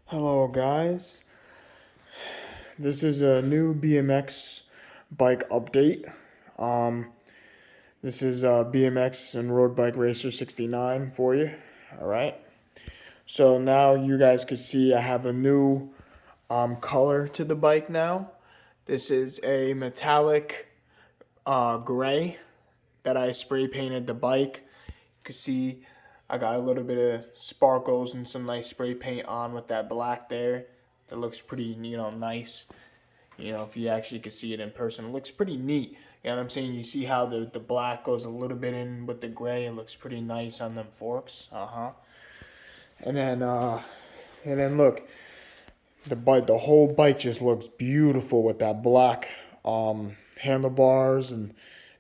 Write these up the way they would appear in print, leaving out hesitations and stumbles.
Hello guys, this is a new BMX bike update. Um, this is BMX and Road Bike Racer 69 for you. All right. So now you guys can see I have a new color to the bike now. This is a metallic gray that I spray painted the bike. You can see I got a little bit of sparkles and some nice spray paint on with that black there. That looks pretty, nice. If you actually could see it in person, it looks pretty neat. You know what I'm saying? You see how the black goes a little bit in with the gray. It looks pretty nice on them forks. And then look, the whole bike just looks beautiful with that black handlebars, and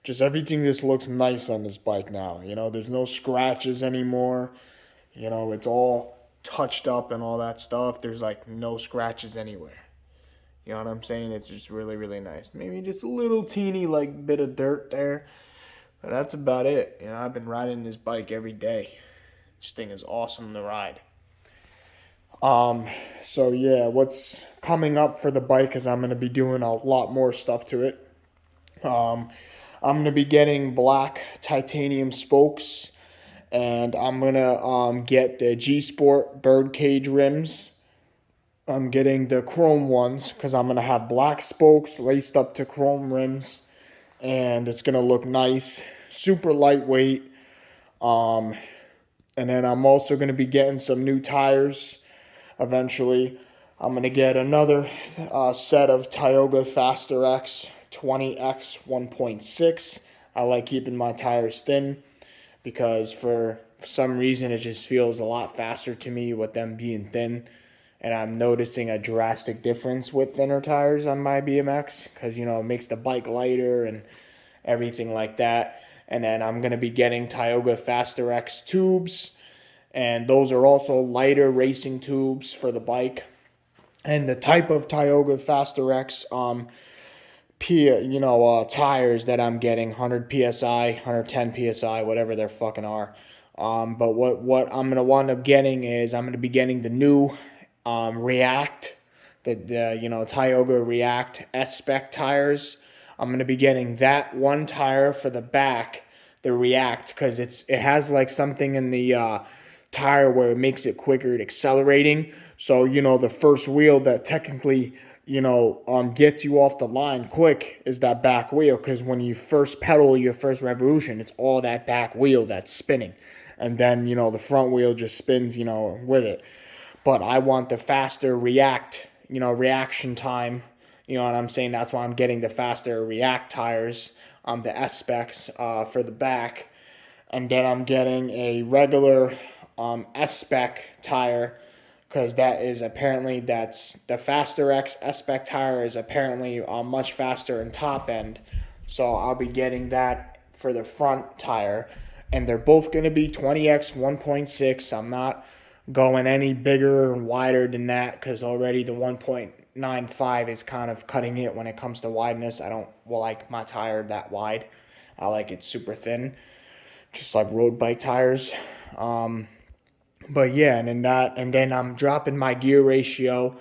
just everything just looks nice on this bike now. There's no scratches anymore. It's all touched up and all that stuff. There's like no scratches anywhere. You know what I'm saying? It's just really, really nice. Maybe just a little teeny like bit of dirt there, but that's about it. I've been riding this bike every day. This thing is awesome to ride. So yeah, what's coming up for the bike is I'm gonna be doing a lot more stuff to it. Um, I'm gonna be getting black titanium spokes, and I'm gonna get the G Sport birdcage rims. I'm getting the chrome ones because I'm going to have black spokes laced up to chrome rims, and it's going to look nice, super lightweight. Um, and then I'm also going to be getting some new tires eventually. I'm going to get another set of Tioga Faster X 20X 1.6. I like keeping my tires thin because for some reason it just feels a lot faster to me with them being thin, and I'm noticing a drastic difference with thinner tires on my BMX because it makes the bike lighter and everything like that. And then I'm gonna be getting Tioga Faster X tubes, and those are also lighter racing tubes for the bike. And the type of Tioga Faster X tires that I'm getting, 100 psi, 110 psi, whatever they fucking are. But what I'm gonna wind up getting is I'm gonna be getting the new React, the Tioga React S Spec tires. I'm gonna be getting that one tire for the back, the React, because it has like something in the tire where it makes it quicker at accelerating. So the first wheel that technically gets you off the line quick is that back wheel, because when you first pedal your first revolution, it's all that back wheel that's spinning, and then the front wheel just spins with it. But I want the faster reaction time. You know what I'm saying? That's why I'm getting the faster React tires, the S specs for the back, and then I'm getting a regular S spec tire because that's the Faster X S spec tire is apparently much faster in top end. So I'll be getting that for the front tire, and they're both going to be 20X 1.6. I'm not going any bigger and wider than that because already the 1.95 is kind of cutting it when it comes to wideness. I don't like my tire that wide. I like it super thin, just like road bike tires. But yeah, and then I'm dropping my gear ratio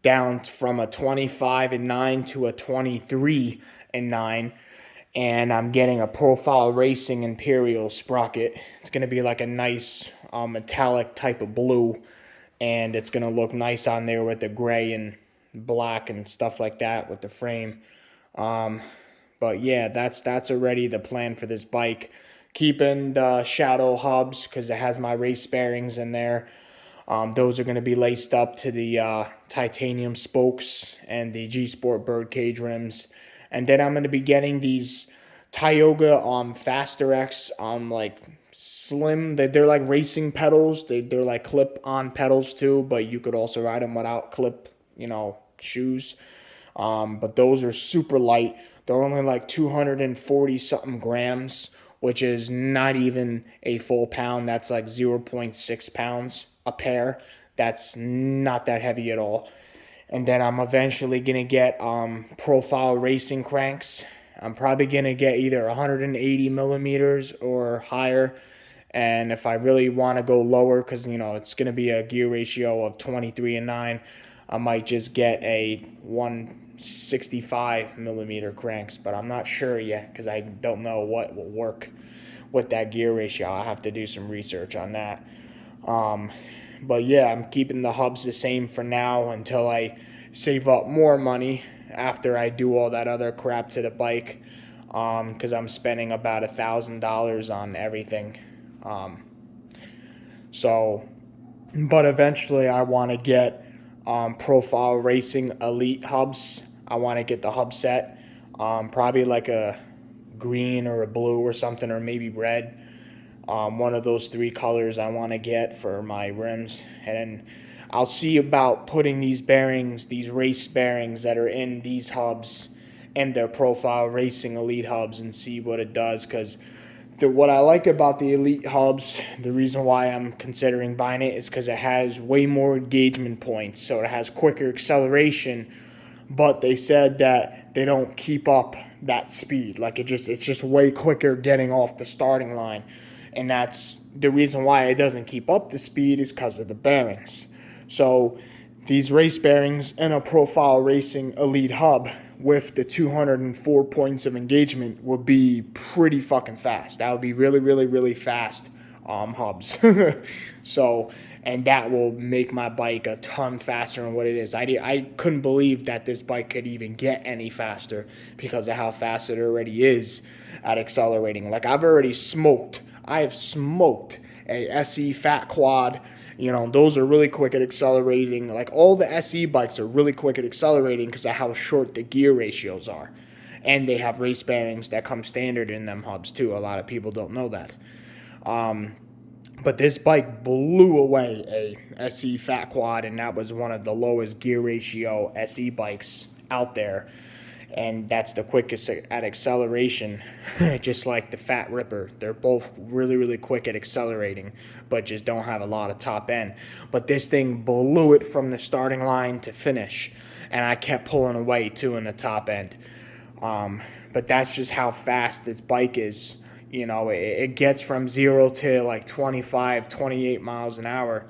down from a 25 and 9 to a 23 and 9, and I'm getting a Profile Racing Imperial sprocket. It's going to be like a nice metallic type of blue, and it's going to look nice on there with the gray and black and stuff like that with the frame. But yeah, that's already the plan for this bike. Keeping the shadow hubs because it has my race bearings in there. Those are going to be laced up to the titanium spokes and the G Sport birdcage rims. And then I'm going to be getting these Tioga Faster X like slim. They're like racing pedals. They're like clip on pedals too, but you could also ride them without clip shoes. But those are super light. They're only like 240 something grams, which is not even a full pound. That's like 0.6 pounds a pair. That's not that heavy at all. And then I'm eventually gonna get Profile Racing cranks. I'm probably gonna get either 180 millimeters or higher, And if I really want to go lower, because it's going to be a gear ratio of 23 and 9, I might just get a 165 millimeter cranks, but I'm not sure yet because I don't know what will work with that gear ratio. I'll have to do some research on that. Um, but yeah, I'm keeping the hubs the same for now until I save up more money after I do all that other crap to the bike, because I'm spending about $1,000 on everything. Um, so, but eventually I want to get Profile Racing Elite hubs. I want to get the hub set, probably like a green or a blue or something, or maybe red. One of those three colors I want to get for my rims. And then I'll see about putting these bearings, these race bearings that are in these hubs, in their Profile Racing Elite hubs, and see what it does. Because what I like about the Elite hubs, the reason why I'm considering buying it is because it has way more engagement points. So it has quicker acceleration, but they said that they don't keep up that speed. Like it's just way quicker getting off the starting line. And that's the reason why it doesn't keep up the speed is because of the bearings. So these race bearings in a Profile Racing Elite hub with the 204 points of engagement would be pretty fucking fast. That would be really, really, really fast hubs. So, and that will make my bike a ton faster than what it is. I couldn't believe that this bike could even get any faster because of how fast it already is at accelerating. Like I have smoked a SE Fat Quad. Those are really quick at accelerating. Like all the SE bikes are really quick at accelerating because of how short the gear ratios are. And they have race bearings that come standard in them hubs too. A lot of people don't know that. But this bike blew away a SE Fat Quad, and that was one of the lowest gear ratio SE bikes out there. And that's the quickest at acceleration, just like the Fat Ripper. They're both really, really quick at accelerating, but just don't have a lot of top end. But this thing blew it from the starting line to finish, and I kept pulling away too in the top end. But that's just how fast this bike is. It gets from 0 to like 25, 28 miles an hour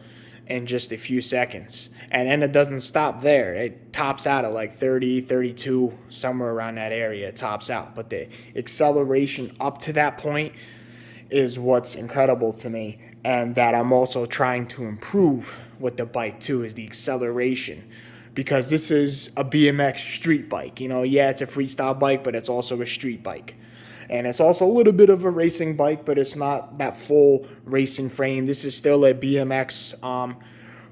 in just a few seconds. And then it doesn't stop there. It tops out at like 30, 32, somewhere around that area. It tops out. But the acceleration up to that point is what's incredible to me. And that I'm also trying to improve with the bike too, is the acceleration. Because this is a BMX street bike. Yeah, it's a freestyle bike, but it's also a street bike. And it's also a little bit of a racing bike, but it's not that full racing frame. This is still a BMX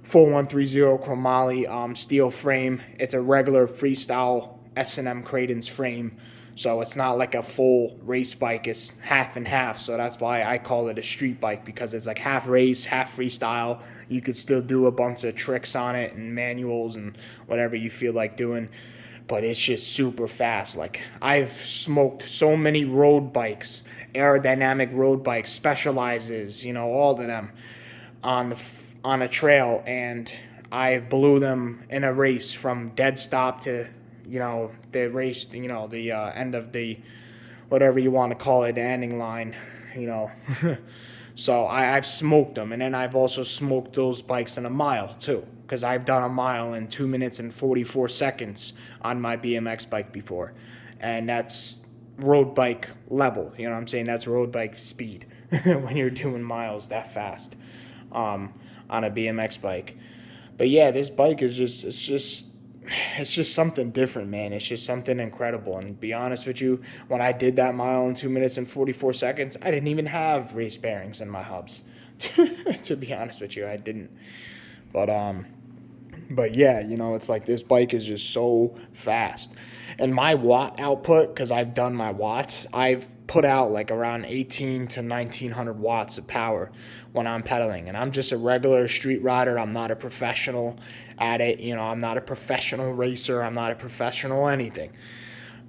4130 chromoly steel frame. It's a regular freestyle S&M Cradence frame. So it's not like a full race bike. It's half and half. So that's why I call it a street bike, because it's like half race, half freestyle. You could still do a bunch of tricks on it and manuals and whatever you feel like doing. But it's just super fast. Like, I've smoked so many road bikes, aerodynamic road bikes, Specializes, all of them on a trail, and I blew them in a race from dead stop to the race, the end of the whatever you want to call it, the ending line, So I've smoked them, and then I've also smoked those bikes in a mile too, because I've done a mile in 2 minutes and 44 seconds on my BMX bike before, and that's road bike level. You know what I'm saying? That's road bike speed when you're doing miles that fast on a BMX bike. But yeah, this bike is it's just something different, man. It's just something incredible. And to be honest with you, when I did that mile in 2 minutes and 44 seconds, I didn't even have race bearings in my hubs. To be honest with you, I didn't. But yeah, it's like this bike is just so fast. And my watt output, because I've done my watts, I've put out like around 18 to 1900 watts of power when I'm pedaling. And I'm just a regular street rider. I'm not a professional at it. I'm not a professional racer. I'm not a professional anything.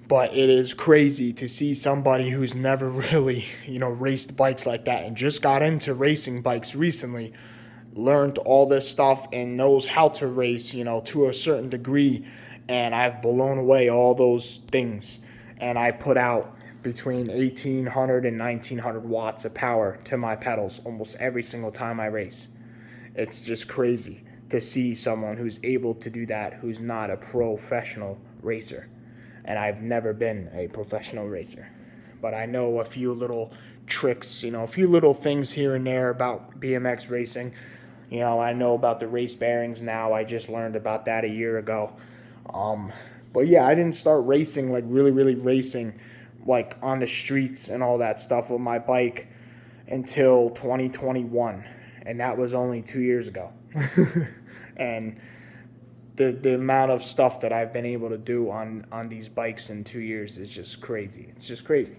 But it is crazy to see somebody who's never really, raced bikes like that and just got into racing bikes recently, learned all this stuff and knows how to race, to a certain degree. And I've blown away all those things. And I put out between 1800 and 1900 watts of power to my pedals almost every single time I race. It's just crazy to see someone who's able to do that who's not a professional racer. And I've never been a professional racer. But I know a few little tricks, a few little things here and there about BMX racing. I know about the race bearings now. I just learned about that a year ago. But yeah, I didn't start racing, like really, really racing, like on the streets and all that stuff with my bike until 2021. And that was only 2 years ago. And the amount of stuff that I've been able to do on these bikes in 2 years is just crazy. It's just crazy.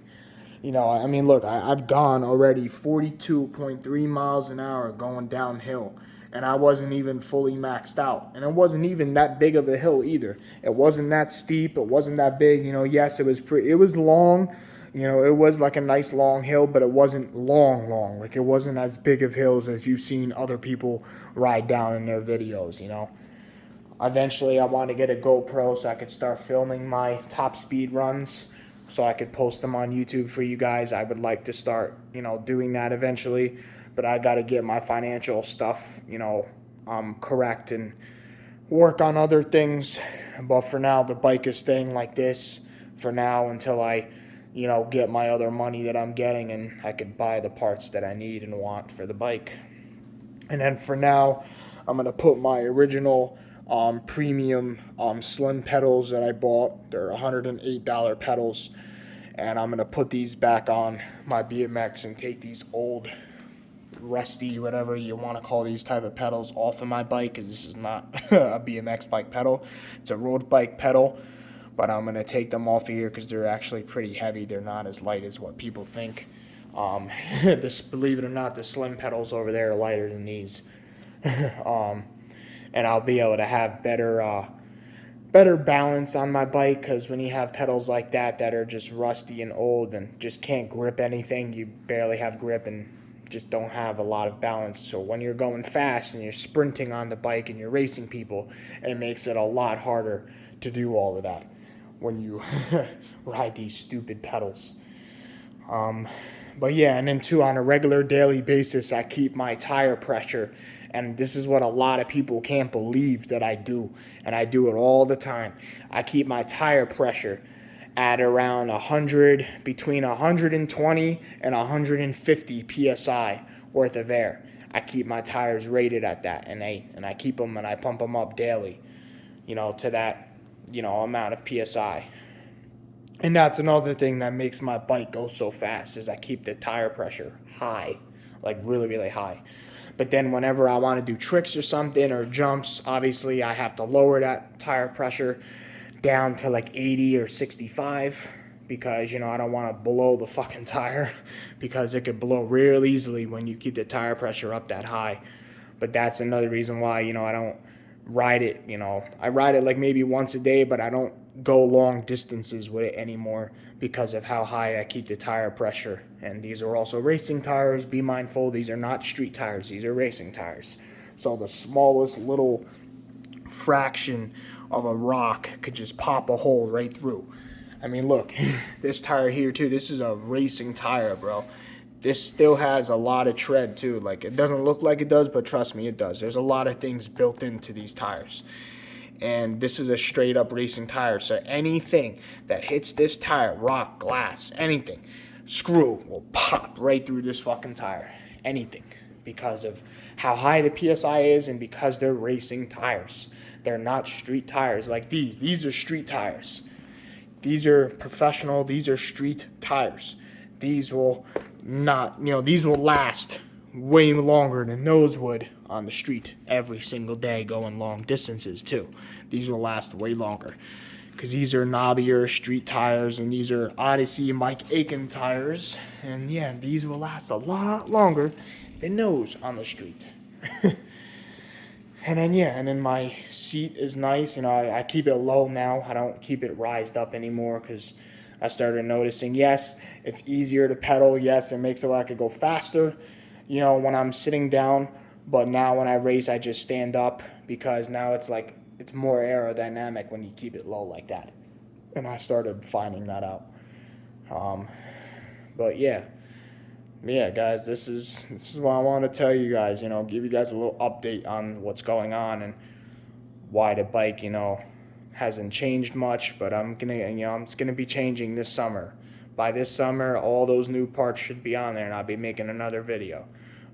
I mean, look, I've gone already 42.3 miles an hour going downhill, and I wasn't even fully maxed out. And it wasn't even that big of a hill either. It wasn't that steep. It wasn't that big. Yes, it was long. It was like a nice long hill, but it wasn't long. Like, it wasn't as big of hills as you've seen other people ride down in their videos, Eventually, I want to get a GoPro so I could start filming my top speed runs so I could post them on YouTube for you guys. I would like to start, doing that eventually, but I got to get my financial stuff, correct and work on other things. But for now, the bike is staying like this for now until I, get my other money that I'm getting and I could buy the parts that I need and want for the bike. And then for now, I'm going to put my original premium slim pedals that I bought. They're $108 pedals, and I'm gonna put these back on my BMX and take these old rusty, whatever you want to call these type of pedals, off of my bike, because this is not a BMX bike pedal. It's a road bike pedal, but I'm gonna take them off of here because they're actually pretty heavy. They're not as light as what people think. Believe it or not, the slim pedals over there are lighter than these. And I'll be able to have better balance on my bike, because when you have pedals like that are just rusty and old and just can't grip anything, you barely have grip and just don't have a lot of balance. So when you're going fast and you're sprinting on the bike and you're racing people, it makes it a lot harder to do all of that when you ride these stupid pedals. But yeah, and then too, on a regular daily basis, I keep my tire pressure. And this is what a lot of people can't believe that I do. And I do it all the time. I keep my tire pressure at around 100, between 120 and 150 PSI worth of air. I keep my tires rated at that. And I keep them and I pump them up daily, to that, amount of PSI. And that's another thing that makes my bike go so fast, is I keep the tire pressure high, like really, really high. But then whenever I want to do tricks or something or jumps, obviously I have to lower that tire pressure down to like 80 or 65 because, I don't want to blow the fucking tire because it could blow real easily when you keep the tire pressure up that high. But that's another reason why, I don't ride it, I ride it like maybe once a day, but I don't go long distances with it anymore because of how high I keep the tire pressure. And these are also racing tires. Be mindful, these are not street tires, these are racing tires. So the smallest little fraction of a rock could just pop a hole right through. I mean, look, this tire here too, this is a racing tire, bro. This still has a lot of tread too. Like, it doesn't look like it does, but trust me, it does. There's a lot of things built into these tires. And this is a straight up racing tire. So anything that hits this tire, rock, glass, anything, screw will pop right through this fucking tire. Anything. Because of how high the PSI is and because they're racing tires. They're not street tires like these. These are street tires. These are professional. These are street tires. These will not, these will last way longer than those would on the street every single day going long distances too. These will last way longer because these are knobbier street tires and these are Odyssey Mike Aiken tires. And yeah, these will last a lot longer than those on the street. And then my seat is nice. I keep it low now. I don't keep it rised up anymore because I started noticing, yes, it's easier to pedal. Yes, it makes it like I could go faster, when I'm sitting down. But now when I race, I just stand up because now it's more aerodynamic when you keep it low like that. And I started finding that out. Um, but yeah, guys, this is what I want to tell you guys. Give you guys a little update on what's going on and why the bike, hasn't changed much. But it's gonna be changing this summer. By this summer, all those new parts should be on there, and I'll be making another video.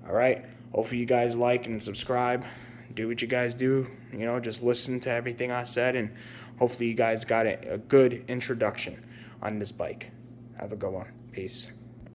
All right. Hopefully you guys like and subscribe. Do what you guys do. Just listen to everything I said, and hopefully you guys got a good introduction on this bike. Have a good one. Peace.